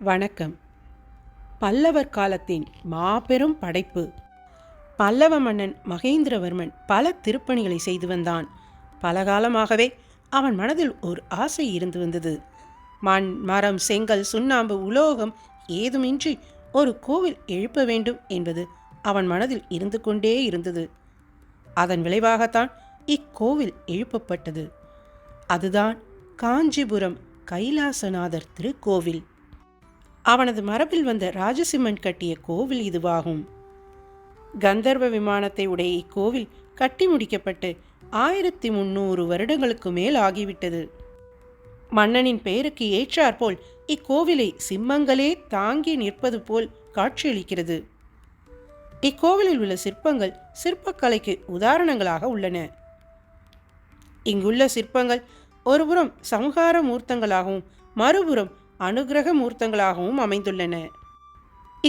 வணக்கம். பல்லவர் காலத்தின் மாபெரும் படைப்பு. பல்லவ மன்னன் மகேந்திரவர்மன் பல திருப்பணிகளை செய்து வந்தான். பல காலமாகவே அவன் மனதில் ஒரு ஆசை இருந்து வந்தது. மண், மரம், செங்கல், சுண்ணாம்பு, உலோகம் ஏதுமின்றி ஒரு கோவில் எழுப்ப வேண்டும் என்பது அவன் மனதில் இருந்து கொண்டே இருந்தது. அதன் விளைவாகத்தான் இக்கோவில் எழுப்பப்பட்டது. அதுதான் காஞ்சிபுரம் கைலாசநாதர் திருக்கோவில். அவனது மரபில் வந்த ராஜசிம்மன் கட்டிய கோவில் இதுவாகும். கந்தர்வ விமானத்தை உடைய இக்கோவில் கட்டி முடிக்கப்பட்டு 1300 வருடங்களுக்கு மேல் ஆகிவிட்டது. மன்னனின் பெயருக்கு ஏற்றாற்போல் இக்கோவிலை சிம்மங்களே தாங்கி நிற்பது போல் காட்சியளிக்கிறது. இக்கோவிலில் உள்ள சிற்பங்கள் சிற்பக்கலைக்கு உதாரணங்களாக உள்ளன. இங்குள்ள சிற்பங்கள் ஒருபுறம் சம்ஹார மூர்த்தங்களாகவும் மறுபுறம் அனுகிரக மூர்த்தங்களாகவும் அமைந்துள்ளன.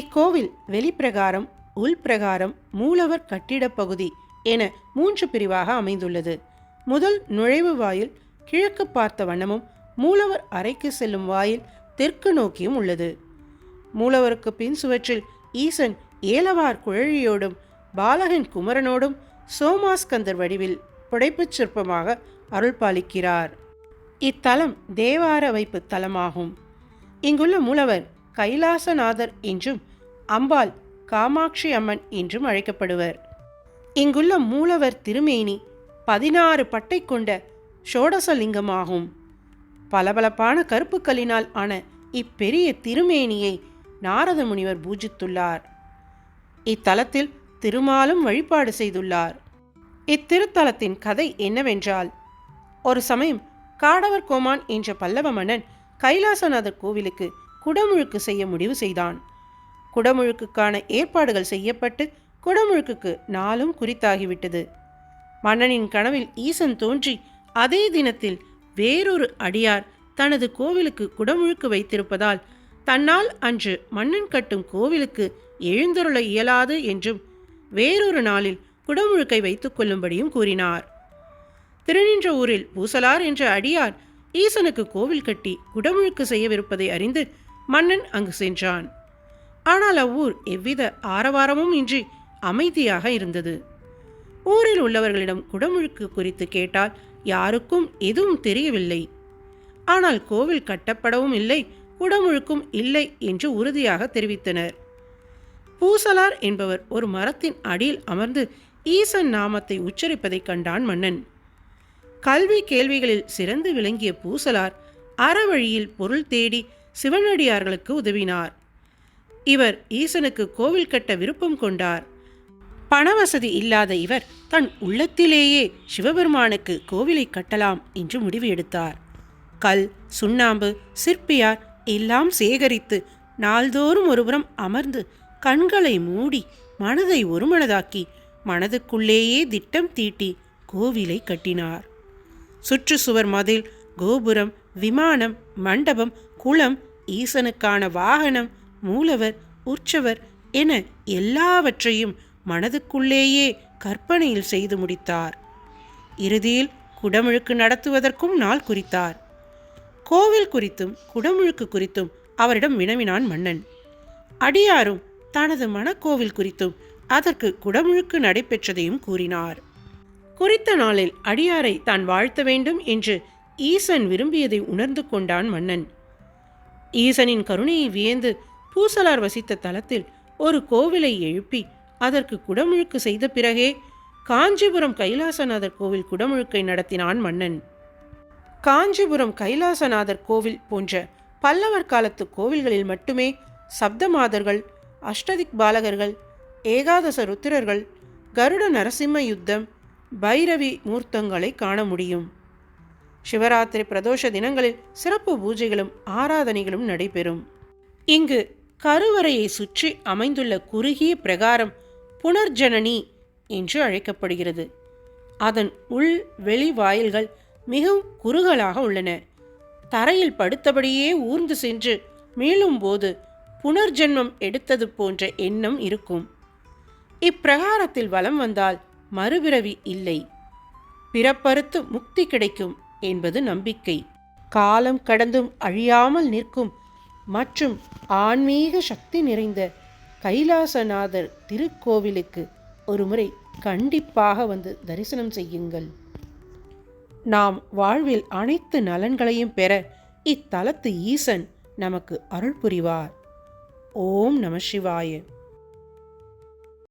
இக்கோவில் வெளிப்பிரகாரம், உள்பிரகாரம், மூலவர் கட்டிடப் பகுதி என 3 பிரிவாக அமைந்துள்ளது. முதல் நுழைவு வாயில் கிழக்கு பார்த்த வண்ணமும், மூலவர் அறைக்கு செல்லும் வாயில் தெற்கு நோக்கியும் உள்ளது. மூலவருக்கு பின் சுவற்றில் ஈசன் ஏலவார் குழலியோடும் பாலகன் குமரனோடும் சோமாஸ்கந்தர் வடிவில் புடைப்புச் சிற்பமாக அருள்பாலிக்கிறார். இத்தலம் தேவார வைப்பு தலமாகும். இங்குள்ள மூலவர் கைலாசநாதர் என்றும் அம்பாள் காமாட்சி அம்மன் என்றும் அழைக்கப்படுவர். இங்குள்ள மூலவர் திருமேனி 16 பட்டை கொண்ட ஷோடசலிங்கமாகும். பளபளப்பான கருப்பு கல்லினால் ஆன இப்பெரிய திருமேனியை நாரத முனிவர் பூஜித்துள்ளார். இத்தலத்தில் திருமாலும் வழிபாடு செய்துள்ளார். இத்திருத்தலத்தின் கதை என்னவென்றால், ஒரு சமயம் காடவர் கோமான் என்ற பல்லவ மன்னன் கைலாசநாதர் கோவிலுக்கு குடமுழுக்கு செய்ய முடிவு செய்தான். குடமுழுக்குக்கான ஏற்பாடுகள் செய்யப்பட்டு குடமுழுக்குக்கு நாளும் குறித்தாகிவிட்டது. மன்னனின் கனவில் ஈசன் தோன்றி அதே தினத்தில் வேறொரு அடியார் தனது கோவிலுக்கு குடமுழுக்கு வைத்திருப்பதால் தன்னால் அன்று மன்னன் கட்டும் கோவிலுக்கு எழுந்தருள இயலாது என்றும் வேறொரு நாளில் குடமுழுக்கை வைத்துக் கொள்ளும்படியும் கூறினார். திருநின்ற ஊரில் பூசலார் என்ற அடியார் ஈசனுக்கு கோவில் கட்டி குடமுழுக்கு செய்யவிருப்பதை அறிந்து மன்னன் அங்கு சென்றான். ஆனால் அவ்வூர் எவ்வித ஆரவாரமும் இன்றி அமைதியாக இருந்தது. ஊரில் உள்ளவர்களிடம் குடமுழுக்கு குறித்து கேட்டால் யாருக்கும் எதுவும் தெரியவில்லை. ஆனால் கோவில் கட்டப்படவும் இல்லை, குடமுழுக்கும் இல்லை என்று உறுதியாக தெரிவித்தனர். பூசலார் என்பவர் ஒரு மரத்தின் அடியில் அமர்ந்து ஈசன் நாமத்தை உச்சரிப்பதை கண்டான் மன்னன். கல்வி கேள்விகளில் சிறந்து விளங்கிய பூசலார் அறவழியில் பொருள் தேடி சிவனடியார்களுக்கு உதவினார். இவர் ஈசனுக்கு கோவில் கட்ட விருப்பம் கொண்டார். பணவசதி இல்லாத இவர் தன் உள்ளத்திலேயே சிவபெருமானுக்கு கோவிலை கட்டலாம் என்று முடிவு எடுத்தார். கல், சுண்ணாம்பு, சிற்பியார் எல்லாம் சேகரித்து நாள்தோறும் ஒருபுறம் அமர்ந்து கண்களை மூடி மனதை ஒருமனதாக்கி மனதுக்குள்ளேயே திட்டம் தீட்டி கோவிலை கட்டினார். சுற்றுச்சுவர், மதில், கோபுரம், விமானம், மண்டபம், குளம், ஈசனுக்கான வாகனம், மூலவர், உற்சவர் என எல்லாவற்றையும் மனதுக்குள்ளேயே கற்பனையில் செய்து முடித்தார். இறுதியில் குடமுழுக்கு நடத்துவதற்கும் நாள் குறித்தார். கோவில் குறித்தும் குடமுழுக்கு குறித்தும் அவரிடம் வினவினான் மன்னன். அடியாரும் தனது மனக்கோவில் குறித்தும் அதற்கு குடமுழுக்கு நடைபெற்றதையும் கூறினார். குறித்த நாளில் அடியாரை தான் வாழ்த்த வேண்டும் என்று ஈசன் விரும்பியதை உணர்ந்து கொண்டான் மன்னன். ஈசனின் கருணையை வியந்து பூசலார் வசித்த தலத்தில் ஒரு கோவிலை எழுப்பி அதற்கு குடமுழுக்கு செய்த பிறகே காஞ்சிபுரம் கைலாசநாதர் கோவில் குடமுழுக்கை நடத்தினான் மன்னன். காஞ்சிபுரம் கைலாசநாதர் கோவில் போன்ற பல்லவர் காலத்து கோவில்களில் மட்டுமே சப்தமாதர்கள், அஷ்டதிக் பாலகர்கள், ஏகாதச ருத்திரர்கள், கருட நரசிம்ம யுத்தம், பைரவி மூர்த்தங்களை காண முடியும். சிவராத்திரி பிரதோஷ தினங்களில் சிறப்பு பூஜைகளும் ஆராதனைகளும் நடைபெறும். இங்கு கருவறையை சுற்றி அமைந்துள்ள குறுகிய பிரகாரம் புனர்ஜனனி என்று அழைக்கப்படுகிறது. அதன் உள் வெளி வாயில்கள் மிகவும் குறுகலாக உள்ளன. தரையில் படுத்தபடியே ஊர்ந்து சென்று மீளும் போது புனர்ஜென்மம் எடுத்தது போன்ற எண்ணம் இருக்கும். இப்பிரகாரத்தில் வலம் வந்தால் மறுபிறவி இல்லை, பிறப்பறுத்து முக்தி கிடைக்கும் என்பது நம்பிக்கை. காலம் கடந்தும் அழியாமல் நிற்கும் மற்றும் ஆன்மீக சக்தி நிறைந்த கைலாசநாதர் திருக்கோவிலுக்கு ஒருமுறை கண்டிப்பாக வந்து தரிசனம் செய்யுங்கள். நாம் வாழ்வில் அனைத்து நலன்களையும் பெற இத்தலத்து ஈசன் நமக்கு அருள் புரிவார். ஓம் நம சிவாய.